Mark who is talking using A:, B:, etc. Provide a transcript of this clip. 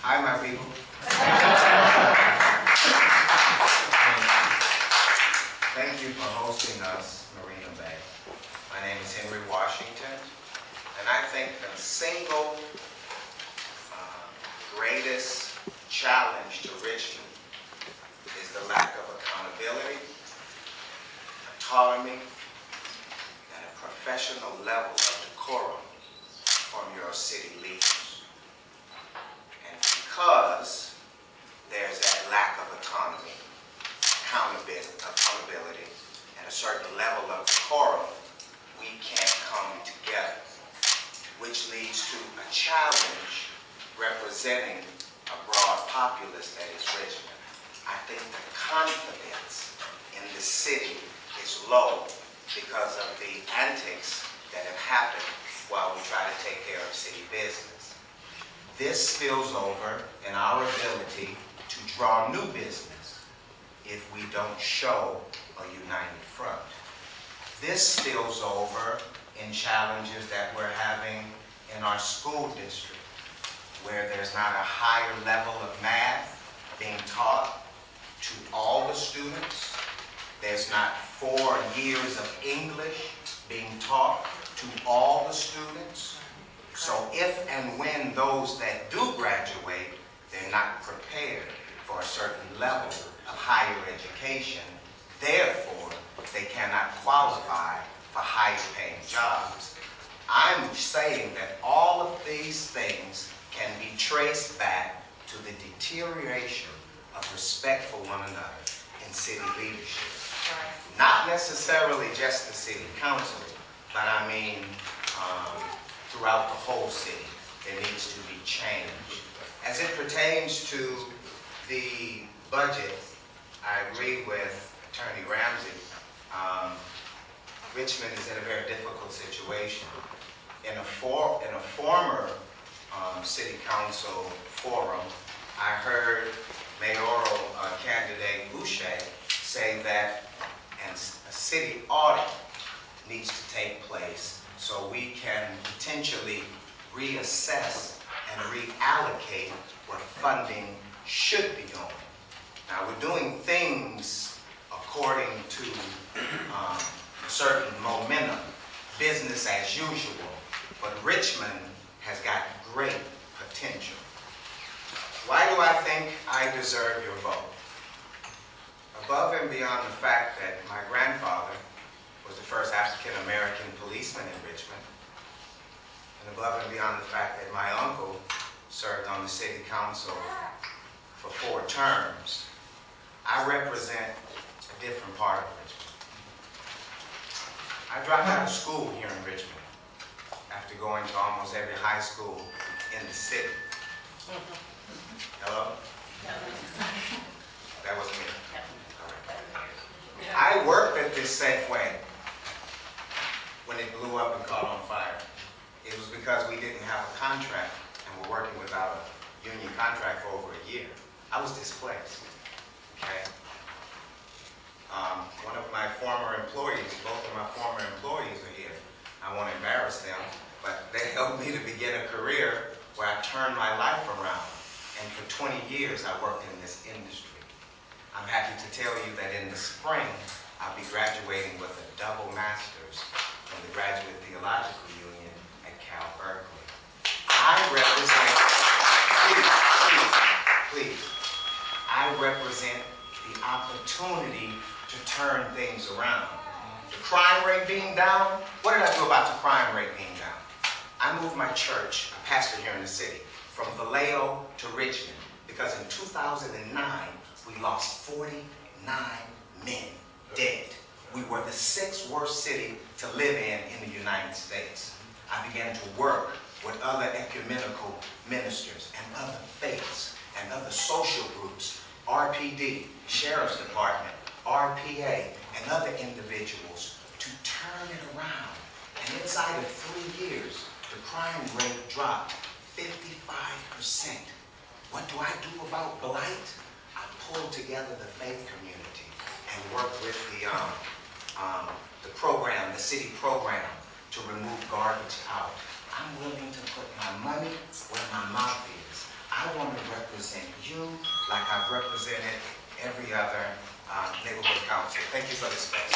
A: Hi, my people. Thank you for hosting us, Marina Bay. My name is Henry Washington, and I think the single greatest challenge to Richmond is the lack of accountability, autonomy, and a professional level of decorum from your city leaders. And because there's that lack of autonomy, accountability, and a certain level of decorum, we can't come together, which leads to a challenge representing a broad populace that is Richmond. I think the confidence in the city is low because of the antics that have happened while we try to take care of city business. This spills over in our ability to draw new business if we don't show a united front. This spills over in challenges that we're having in our school district, where there's not a higher level of math being taught to all the students. There's not 4 years of English being taught to all the students. So if and when those that do graduate, they're not prepared for a certain level of higher education, therefore they cannot qualify for higher paying jobs. I'm saying that all of these things can be traced back to the deterioration of respect for one another in city leadership. Not necessarily just the city council, but I mean throughout the whole city, there needs to be change. As it pertains to the budget, I agree with Attorney Ramsey. Richmond is in a very difficult situation. In a former city council forum, I heard mayoral candidate Boucher say that a city audit needs to take place so we can potentially reassess and reallocate where funding should be going. Now, we're doing things according to certain momentum, business as usual, but Richmond has got great potential. Why do I think I deserve your vote? Above and beyond the fact that my grandfather was the first African-American policeman in Richmond, and above and beyond the fact that my uncle served on the city council for 4 terms, I represent a different part of Richmond. I dropped out of school here in Richmond after going to almost every high school in the city. Hello? That was me. I worked at this Safeway when it blew up and caught on fire. It was because we didn't have a contract and were working without a union contract for over a year. I was displaced. Okay? One of my former employees, both of my former employees are here. I won't embarrass them, but they helped me to begin a career where I turned my life around. And for 20 years, I worked in this industry. I'm happy to tell you that in the spring, I'll be graduating with a double master's from the Graduate Theological Union at Cal Berkeley. I represent, please, I represent the opportunity to turn things around. The crime rate being down, what did I do about the crime rate being down? I moved my church, a pastor here in the city, from Vallejo to Richmond, because in 2009, we lost 49 men dead. We were the 6th worst city to live in the United States. I began to work with other ecumenical ministers and other faiths and other social groups, RPD, Sheriff's Department, RPA, and other individuals to turn it around. And inside of 3 years, the crime rate dropped 55%. What do I do about blight? I pulled together the faith community and worked with the program, the city program, to remove garbage out. I'm willing to put my money where my mouth is. I want to represent you like I've represented every other neighborhood council. Thank you for the space.